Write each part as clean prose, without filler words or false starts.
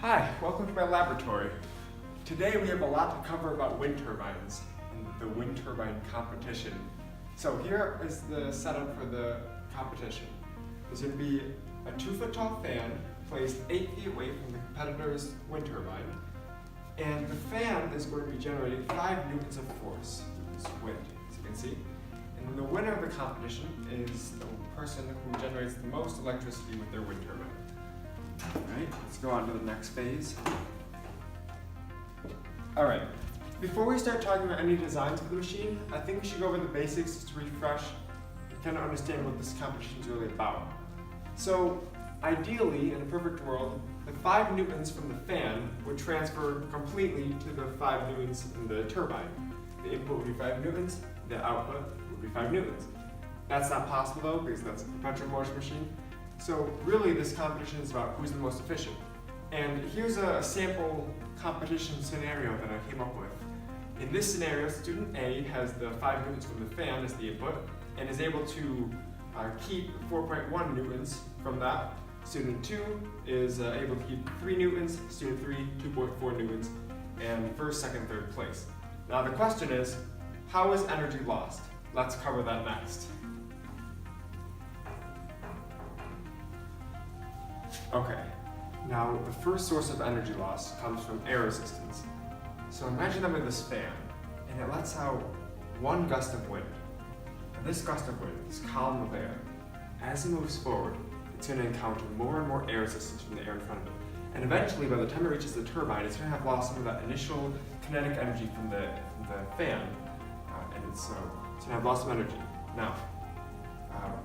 Hi, welcome to my laboratory. Today we have a lot to cover about wind turbines and the wind turbine competition. So here is the setup for the competition. There's going to be a 2-foot tall fan placed 8 feet away from the competitor's wind turbine. And the fan is going to be generating 5 newtons of force, this wind, as you can see. And then the winner of the competition is the person who generates the most electricity with their wind turbine. Alright, let's go on to the next phase. Alright, before we start talking about any designs for the machine, I think we should go over the basics just to refresh and kind of understand what this competition is really about. So, ideally, in a perfect world, the 5 newtons from the fan would transfer completely to the 5 newtons in the turbine. The input would be 5 newtons, the output would be 5 newtons. That's not possible though, because that's a perpetual motion machine. So really this competition is about who's the most efficient. And here's a sample competition scenario that I came up with. In this scenario, student A has the 5 newtons from the fan as the input and is able to keep 4.1 newtons from that. Student 2 is able to keep 3 newtons, student 3, 2.4 newtons, and first, second, third place. Now the question is, how is energy lost? Let's cover that next. Okay, now the first source of energy loss comes from air resistance. So imagine I'm in this fan, and it lets out one gust of wind. And this gust of wind, this column of air, as it moves forward, it's going to encounter more and more air resistance from the air in front of it. And eventually, by the time it reaches the turbine, it's going to have lost some of that initial kinetic energy from the fan, and it's going to have loss of energy. Now,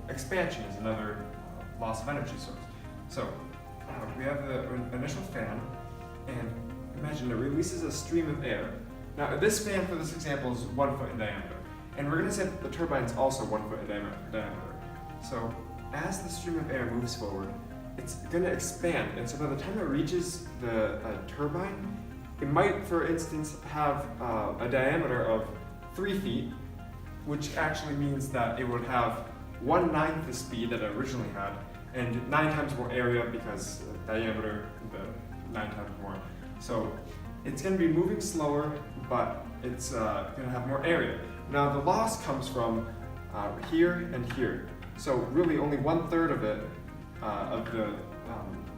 expansion is another loss of energy source. So, we have the initial fan, and imagine it releases a stream of air. Now, this fan, for this example, is 1 foot in diameter, and we're going to say that the turbine is also 1 foot in diameter. So, as the stream of air moves forward, it's going to expand, and so by the time it reaches the turbine, it might, for instance, have a diameter of 3 feet, which actually means that it would have 1/9 the speed that it originally had, and 9 times more area because diameter, the 9 times more. So it's going to be moving slower, but it's going to have more area. Now the loss comes from here and here. So really only 1/3 of it, of the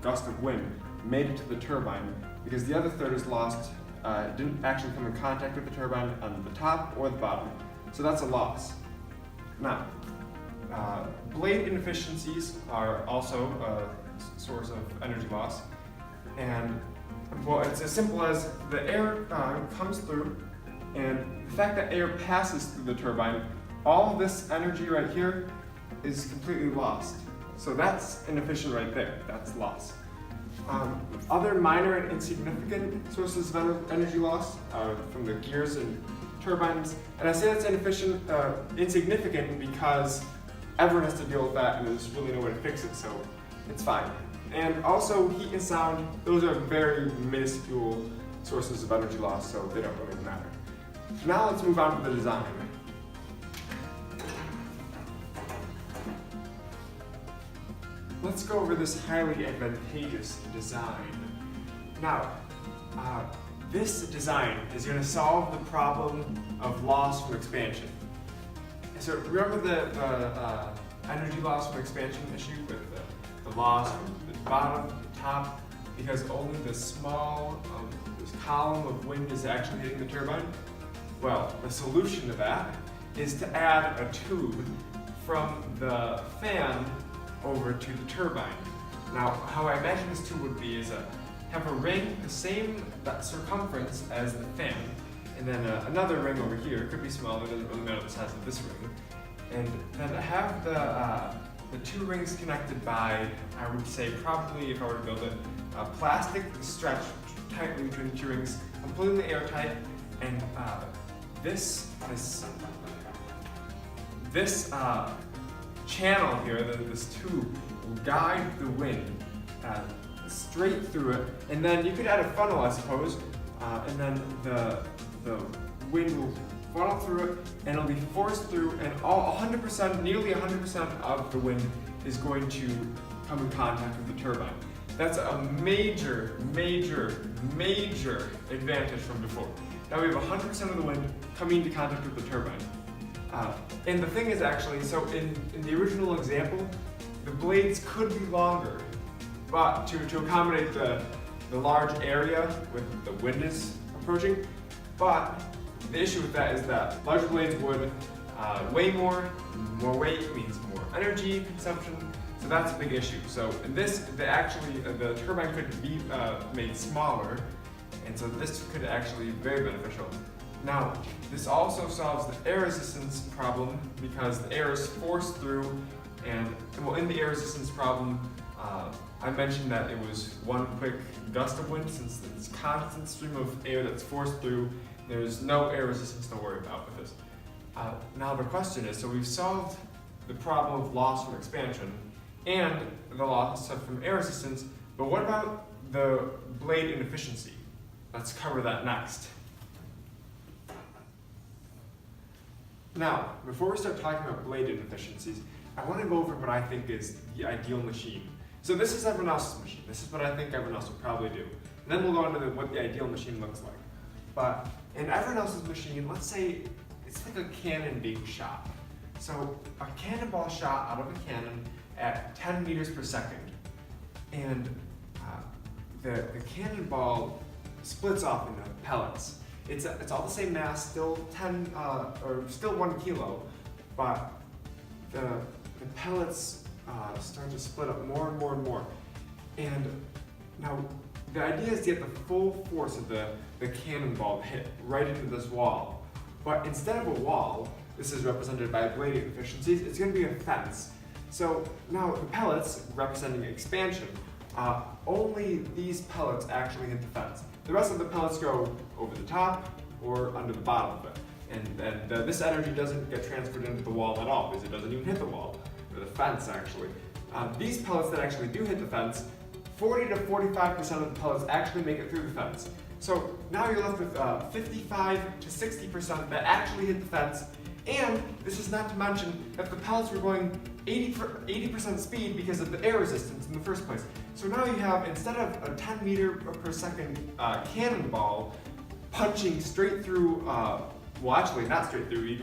gust of wind, made it to the turbine, because the other third is lost, didn't actually come in contact with the turbine on the top or the bottom. So that's a loss. Now, blade inefficiencies are also a source of energy loss. And well, it's as simple as the air comes through, and the fact that air passes through the turbine, all of this energy right here is completely lost. So that's inefficient right there, that's loss. Other minor and insignificant sources of energy loss are from the gears and turbines. And I say that's insignificant because everyone has to deal with that and there's really no way to fix it, so it's fine. And also heat and sound, those are very minuscule sources of energy loss, so they don't really matter. Now let's move on to the design. Let's go over this highly advantageous design. Now, this design is going to solve the problem of loss from expansion. So remember the energy loss from expansion issue with the loss from the bottom to the top, because only the small this column of wind is actually hitting the turbine? Well, the solution to that is to add a tube from the fan over to the turbine. Now, how I imagine this tube would be is have a ring the same circumference as the fan, and then another ring over here. It could be smaller, it doesn't really matter the size of this ring. And then have the 2 rings connected by, I would say probably, if I were to build it, plastic stretched tightly between the 2 rings, completely airtight, and this channel here, this tube, will guide the wind straight through it, and then you could add a funnel, I suppose, and then the wind will funnel through it, and it'll be forced through, and nearly 100% of the wind is going to come in contact with the turbine. That's a major advantage from before. Now we have 100% of the wind coming into contact with the turbine. And the thing is actually, so in the original example, the blades could be longer, but to accommodate the large area with the wind is approaching. But the issue with that is that larger blades would weigh more weight means more energy consumption, so that's a big issue. So in this, the turbine could be made smaller, and so this could actually be very beneficial. Now, this also solves the air resistance problem because the air is forced through, and well, in the air resistance problem, I mentioned that it was one quick gust of wind. Since it's constant stream of air that's forced through, there's no air resistance to worry about with this. Now the question is, so we've solved the problem of loss from expansion and the loss from air resistance, but what about the blade inefficiency? Let's cover that next. Now, before we start talking about blade inefficiencies, I want to go over what I think is the ideal machine. So this is everyone else's machine. This is what I think everyone else would probably do. And then we'll go on to what the ideal machine looks like. But in everyone else's machine, let's say it's like a cannon being shot. So a cannonball shot out of a cannon at 10 meters per second. And the cannonball splits off into pellets. It's all the same mass, still 1 kilo, but the pellets start to split up more and more and more. And now the idea is to get the full force of the cannonball hit right into this wall. But instead of a wall, this is represented by blade inefficiencies, it's going to be a fence. So now the pellets, representing expansion, only these pellets actually hit the fence. The rest of the pellets go over the top or under the bottom of it. And this energy doesn't get transferred into the wall at all because it doesn't even hit the wall, or the fence actually. These pellets that actually do hit the fence, 40 to 45% of the pellets actually make it through the fence. So now you're left with 55 to 60% that actually hit the fence. And this is not to mention that the pellets were going 80% speed because of the air resistance in the first place. So now you have, instead of a 10 meter per second cannonball punching straight through, well actually not straight through,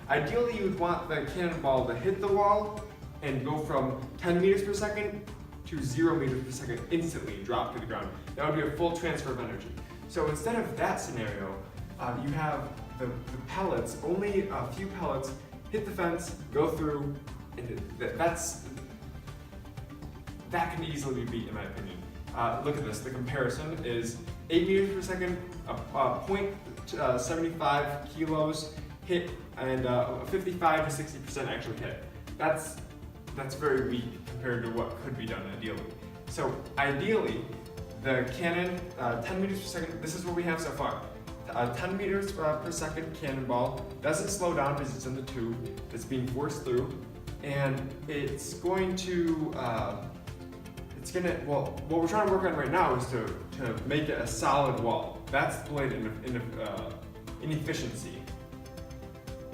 ideally you would want the cannonball to hit the wall and go from 10 meters per second to 0 meters per second instantly drop to the ground. That would be a full transfer of energy. So instead of that scenario, you have the pellets, only a few pellets hit the fence, go through, and that can easily be beat in my opinion. Look at this, the comparison is 8 meters per second, 0.75 kilos hit, and 55 to 60% actually hit. That's very weak compared to what could be done ideally. So ideally, the cannon, 10 meters per second, this is what we have so far. 10 meters per second cannonball doesn't slow down because it's in the tube, it's being forced through, and it's going to, well, what we're trying to work on right now is to make it a solid wall. That's the blade inefficiency.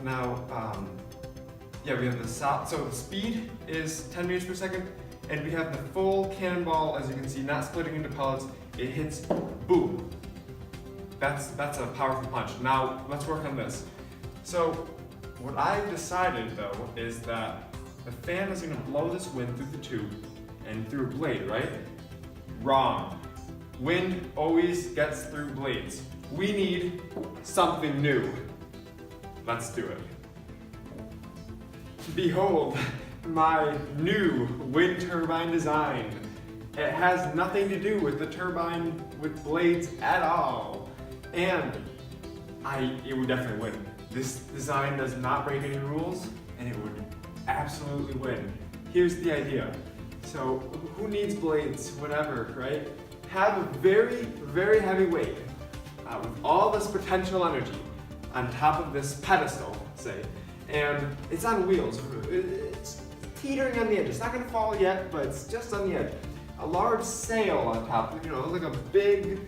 Now, yeah, we have so the speed is 10 meters per second, and we have the full cannonball, as you can see, not splitting into pellets. It hits, boom. That's a powerful punch. Now, let's work on this. So, what I've decided, though, is that the fan is going to blow this wind through the tube and through a blade, right? Wrong. Wind always gets through blades. We need something new. Let's do it. Behold, my new wind turbine design. It has nothing to do with the turbine with blades at all. And it would definitely win. This design does not break any rules, and it would absolutely win. Here's the idea. So, who needs blades? Whatever, right? Have a very, very heavy weight with all this potential energy on top of this pedestal, say, and it's on wheels. It's teetering on the edge. It's not going to fall yet, but it's just on the edge. A large sail on top, like a big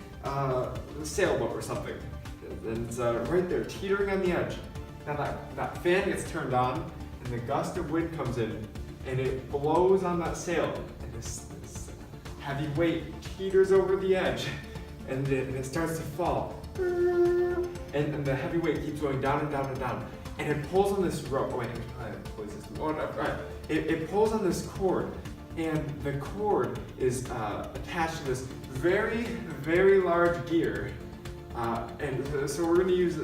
sailboat or something. And it's right there, teetering on the edge. Now that fan gets turned on, and the gust of wind comes in, and it blows on that sail. And this heavy weight teeters over the edge, and it starts to fall. And the heavy weight keeps going down and down and down. And it pulls on this rope. Oh wait, it pulls on this cord. And the cord is attached to this very, very large gear. And so we're going to use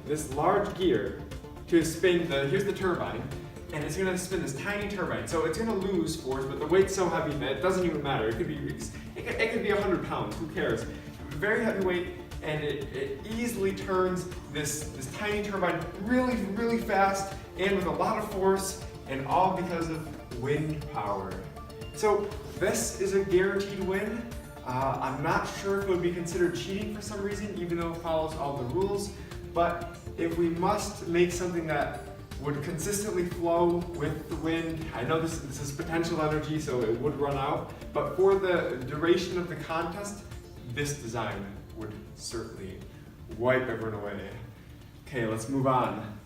this large gear to spin here's the turbine. And it's going to spin this tiny turbine. So it's going to lose force, but the weight's so heavy that it doesn't even matter. It could be 100 pounds, who cares? Very heavy weight, and it easily turns this tiny turbine really, really fast and with a lot of force, and all because of wind power. So this is a guaranteed win. I'm not sure if it would be considered cheating for some reason, even though it follows all the rules, but if we must make something that would consistently flow with the wind. I know this is potential energy, so it would run out, but for the duration of the contest, this design would certainly wipe everyone away. Okay, let's move on.